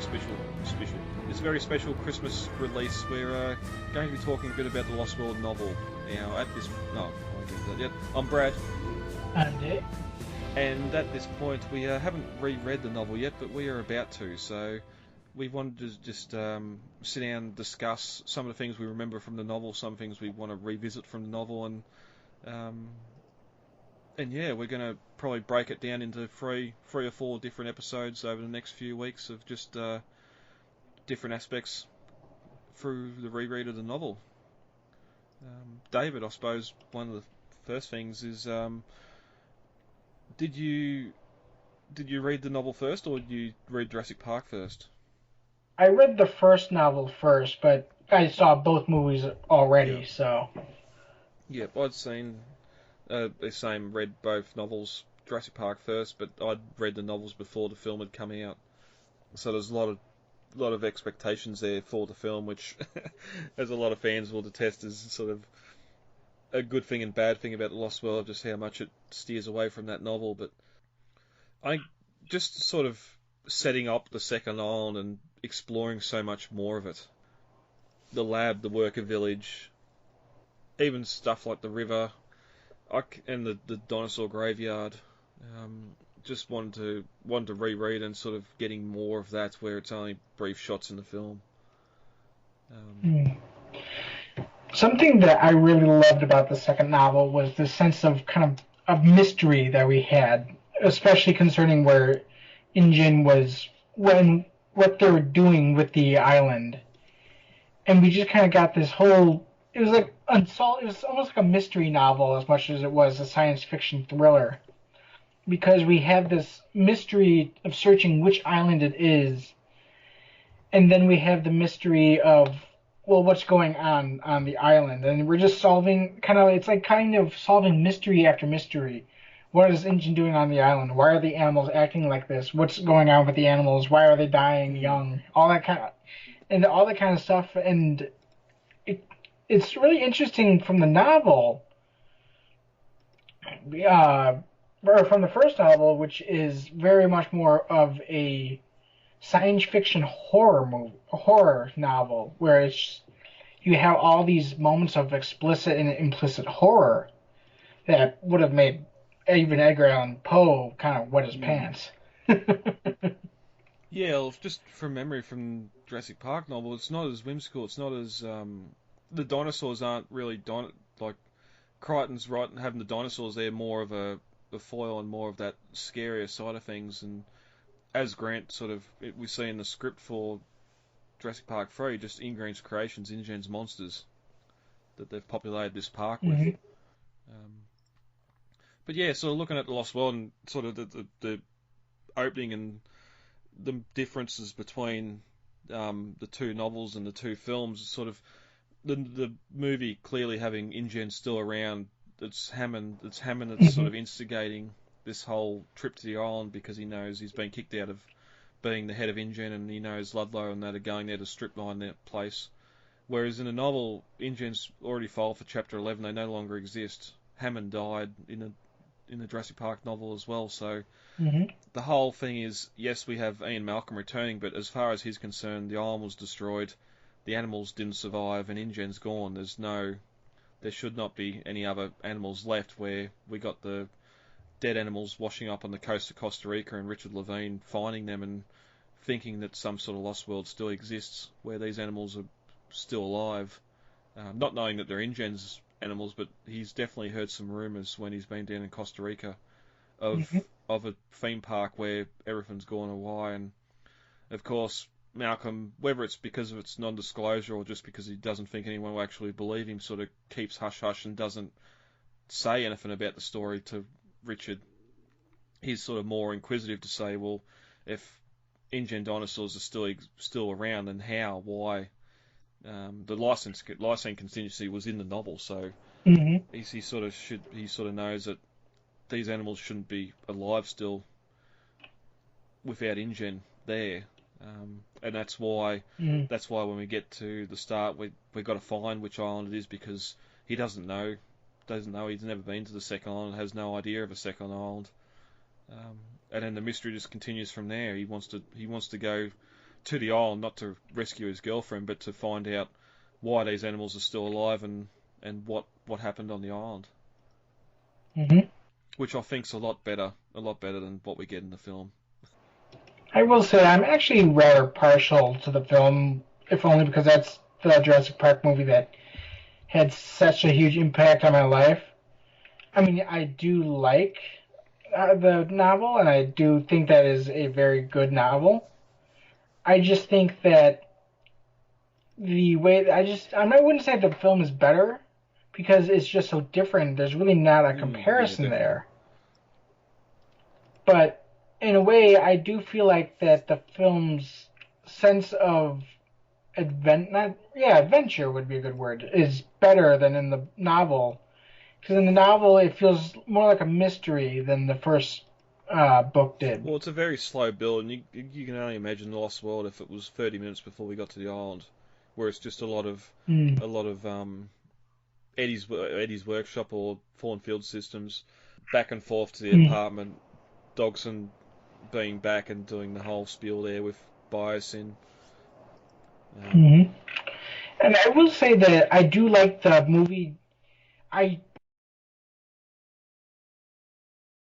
special Christmas release. We're going to be talking a bit about the Lost World novel. Now, no, I won't get that yet. I'm Brad. I'm Dave. And at this point, we haven't reread the novel yet, but we are about to. So we wanted to just sit down and discuss some of the things we remember from the novel, some things we want to revisit from the novel, and yeah, we're going to probably break it down into three or four different episodes over the next few weeks of just different aspects through the reread of the novel. David, I suppose one of the first things is, did you read the novel first, or did you read Jurassic Park first? I read the first novel first, but I saw both movies already, Yeah. so... Yep, I'd seen the same, read both novels, Jurassic Park first, but I'd read the novels before the film had come out. So there's a lot of expectations there for the film, which, as a lot of fans will detest, is sort of a good thing and bad thing about The Lost World, just how much it steers away from that novel. But I just sort of setting up the second island and exploring so much more of it. The lab, the worker village, even stuff like the river, and the dinosaur graveyard. Just wanted to reread and sort of getting more of that, where it's only brief shots in the film. Something that I really loved about the second novel was the sense of of mystery that we had, especially concerning where InGen was, what they were doing with the island. And we just kind of got this whole... It was like unsolved. It was almost like a mystery novel as much as it was a science fiction thriller, because we have this mystery of searching which island it is, and then we have the mystery of, well, what's going on the island, and we're just solving solving mystery after mystery. What is InGen doing on the island? Why are the animals acting like this? What's going on with the animals? Why are they dying young? All that kind of stuff, and it's really interesting from the novel, or from the first novel, which is very much more of a science fiction horror novel, where you have all these moments of explicit and implicit horror that would have made even Edgar Allan Poe kind of wet his pants. Yeah, well, just from memory from Jurassic Park novel, it's not as whimsical. It's not as the dinosaurs aren't really like Crichton's right having the dinosaurs there, more of a foil and more of that scarier side of things. And as Grant we see in the script for Jurassic Park 3, just InGen's creations, InGen's monsters that they've populated this park with. But yeah, sort of looking at the Lost World and sort of the opening and the differences between the two novels and the two films, sort of the movie clearly having InGen still around. It's Hammond that's sort of instigating this whole trip to the island, because he knows he's been kicked out of being the head of InGen, and he knows Ludlow and that are going there to strip mine that place. Whereas in the novel, InGen's already filed for Chapter 11; they no longer exist. Hammond died in the Jurassic Park novel as well, so the whole thing is, yes, we have Ian Malcolm returning, but as far as he's concerned, the island was destroyed, the animals didn't survive, and InGen's gone. There should not be any other animals left, where we got the dead animals washing up on the coast of Costa Rica and Richard Levine finding them and thinking that some sort of lost world still exists where these animals are still alive, not knowing that they're InGen's animals, but he's definitely heard some rumours when he's been down in Costa Rica of a theme park where everything's gone awry. And of course Malcolm, whether it's because of its non-disclosure or just because he doesn't think anyone will actually believe him, sort of keeps hush-hush and doesn't say anything about the story to Richard. He's sort of more inquisitive to say, well, if InGen dinosaurs are still around, then how? Why? The lysine contingency was in the novel, so he sort of knows that these animals shouldn't be alive still without InGen there. And that's why when we get to the start, we've got to find which island it is, because he doesn't know. He's never been to the second island, has no idea of a second island. And then the mystery just continues from there. He wants to go to the island, not to rescue his girlfriend, but to find out why these animals are still alive and what happened on the island. Hmm. Which I think's a lot better than what we get in the film. I will say I'm actually rather partial to the film, if only because that's the Jurassic Park movie that had such a huge impact on my life. I mean, I do like the novel, and I do think that is a very good novel. I just think that the way I wouldn't say the film is better because it's just so different. There's really not a comparison there. But in a way, I do feel like that the film's sense of adventure would be a good word, is better than in the novel. Because in the novel, it feels more like a mystery than the first book did. Well, it's a very slow build, and you can only imagine the Lost World if it was 30 minutes before we got to the island, where it's just a lot of Eddie's workshop or Fallen Field Systems, back and forth to the apartment, Dodgson being back and doing the whole spiel there with Biosyn. And I will say that I do like the movie. I